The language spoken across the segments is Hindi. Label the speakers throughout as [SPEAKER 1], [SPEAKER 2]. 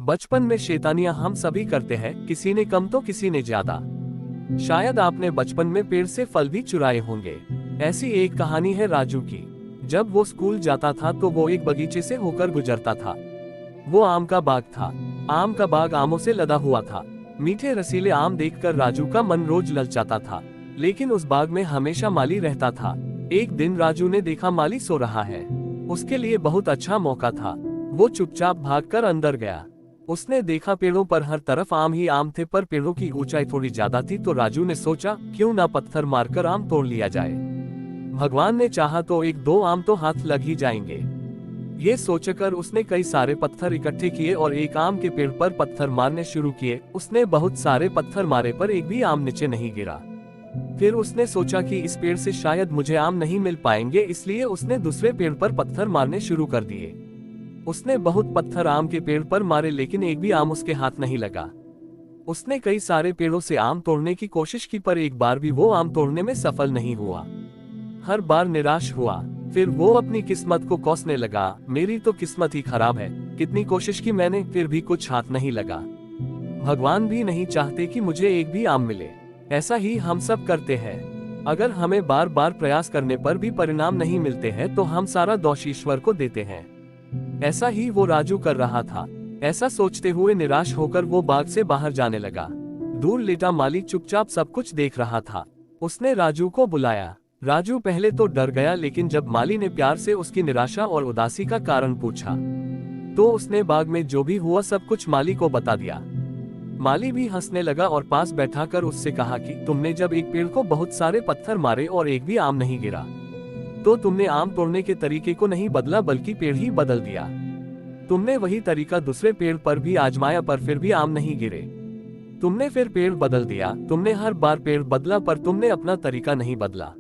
[SPEAKER 1] बचपन में शैतानियां हम सभी करते हैं, किसी ने कम तो किसी ने ज्यादा। शायद आपने बचपन में पेड़ से फल भी चुराए होंगे। ऐसी एक कहानी है राजू की। जब वो स्कूल जाता था तो वो एक बगीचे से होकर गुजरता था। वो आम का बाग था। आम का बाग आमों से लदा हुआ था। मीठे रसीले आम देखकर राजू का मन रोज ललचाता था। लेकिन उस बाग में हमेशा माली रहता था। एक दिन राजू ने देखा माली सो रहा है। उसके लिए बहुत अच्छा मौका था। वो चुपचाप भागकर अंदर गया। उसने देखा पेड़ों पर हर तरफ आम ही आम थे, पर पेड़ों की ऊंचाई थोड़ी ज्यादा थी, तो राजू ने सोचा क्यों ना पत्थर मारकर आम तोड़ लिया जाए। भगवान ने चाहा तो एक दो आम तो हाथ लग ही जाएंगे। ये सोचकर उसने कई सारे पत्थर इकट्ठे किए और एक आम के पेड़ पर पत्थर मारने शुरू किए। उसने बहुत सारे पत्थर मारे पर एक भी आम नीचे नहीं गिरा। फिर उसने सोचा कि इस पेड़ से शायद मुझे आम नहीं मिल पाएंगे, इसलिए उसने दूसरे पेड़ पर पत्थर मारने शुरू कर दिए। उसने बहुत पत्थर आम के पेड़ पर मारे, लेकिन एक भी आम उसके हाथ नहीं लगा। उसने कई सारे पेड़ों से आम तोड़ने की कोशिश की, पर एक बार भी वो आम तोड़ने में सफल नहीं हुआ। हर बार निराश हुआ। फिर वो अपनी किस्मत को कोसने लगा। मेरी तो किस्मत ही खराब है, कितनी कोशिश की मैंने फिर भी कुछ हाथ नहीं लगा। भगवान भी नहीं चाहते कि मुझे एक भी आम मिले। ऐसा ही हम सब करते हैं। अगर हमें बार बार प्रयास करने पर भी परिणाम नहीं मिलते हैं तो हम सारा दोष ईश्वर को देते हैं। ऐसा ही वो राजू कर रहा था। ऐसा सोचते हुए निराश होकर वो बाग से बाहर जाने लगा। दूर लेटा माली चुपचाप सब कुछ देख रहा था। उसने राजू को बुलाया। राजू पहले तो डर गया, लेकिन जब माली ने प्यार से उसकी निराशा और उदासी का कारण पूछा तो उसने बाग में जो भी हुआ सब कुछ माली को बता दिया। माली भी हंसने लगा और पास बैठाकर उससे कहा कि तुमने जब एक पेड़ को बहुत सारे पत्थर मारे और एक भी आम नहीं गिरा, तो तुमने आम तोड़ने के तरीके को नहीं बदला, बल्कि पेड़ ही बदल दिया। तुमने वही तरीका दूसरे पेड़ पर भी आजमाया, पर फिर भी आम नहीं गिरे। तुमने फिर पेड़ बदल दिया। तुमने हर बार पेड़ बदला, पर तुमने अपना तरीका नहीं बदला।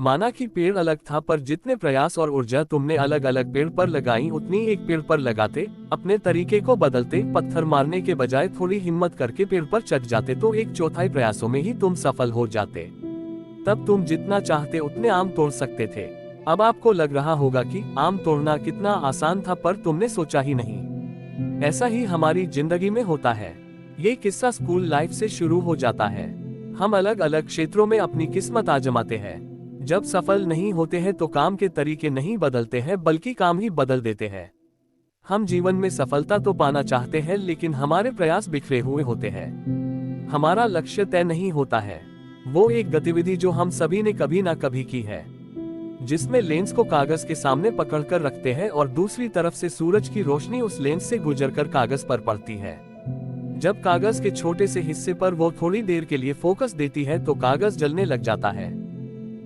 [SPEAKER 1] माना कि पेड़ अलग था, पर जितने प्रयास और ऊर्जा तुमने अलग अलग पेड़ पर लगाई, उतनी एक पेड़ पर लगाते, अपने तरीके को बदलते, पत्थर मारने के बजाय थोड़ी हिम्मत करके पेड़ पर चढ़ जाते, तो एक चौथाई प्रयासों में ही तुम सफल हो जाते। तब तुम जितना चाहते उतने आम तोड़ सकते थे। अब आपको लग रहा होगा कि आम तोड़ना कितना आसान था, पर तुमने सोचा ही नहीं। ऐसा ही हमारी जिंदगी में होता है। ये किस्सा स्कूल लाइफ से शुरू हो जाता है। हम अलग अलग क्षेत्रों में अपनी किस्मत आजमाते हैं। जब सफल नहीं होते हैं तो काम के तरीके नहीं बदलते हैं, बल्कि काम ही बदल देते हैं। हम जीवन में सफलता तो पाना चाहते हैं, लेकिन हमारे प्रयास बिखरे हुए होते हैं। हमारा लक्ष्य तय नहीं होता है। वो एक गतिविधि जो हम सभी ने कभी ना कभी की है, जिसमें लेंस को कागज के सामने पकड़कर रखते हैं और दूसरी तरफ से सूरज की रोशनी उस लेंस से गुजरकर कागज पर पड़ती है। जब कागज के छोटे से हिस्से पर वो थोड़ी देर के लिए फोकस देती है तो कागज जलने लग जाता है।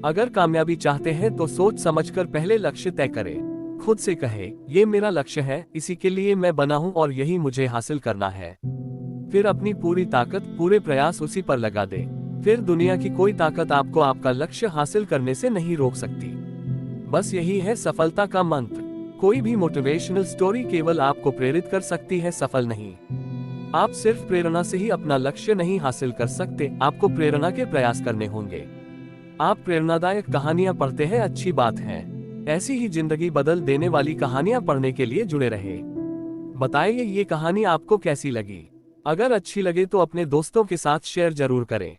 [SPEAKER 1] अगर कामयाबी चाहते हैं तो सोच समझकर पहले लक्ष्य तय करें। खुद से कहे, ये मेरा लक्ष्य है, इसी के लिए मैं बना हूं और यही मुझे हासिल करना है। फिर अपनी पूरी ताकत, पूरे प्रयास उसी पर लगा दे। फिर दुनिया की कोई ताकत आपको आपका लक्ष्य हासिल करने से नहीं रोक सकती। बस यही है सफलता का मंत्र। कोई भी मोटिवेशनल स्टोरी केवल आपको प्रेरित कर सकती है, सफल नहीं। आप सिर्फ प्रेरणा से ही अपना लक्ष्य नहीं हासिल कर सकते, आपको प्रेरणा के प्रयास करने होंगे। आप प्रेरणादायक कहानियां पढ़ते हैं, अच्छी बात है। ऐसी ही जिंदगी बदल देने वाली कहानियां पढ़ने के लिए जुड़े रहे। बताइए ये कहानी आपको कैसी लगी। अगर अच्छी लगे तो अपने दोस्तों के साथ शेयर जरूर करें।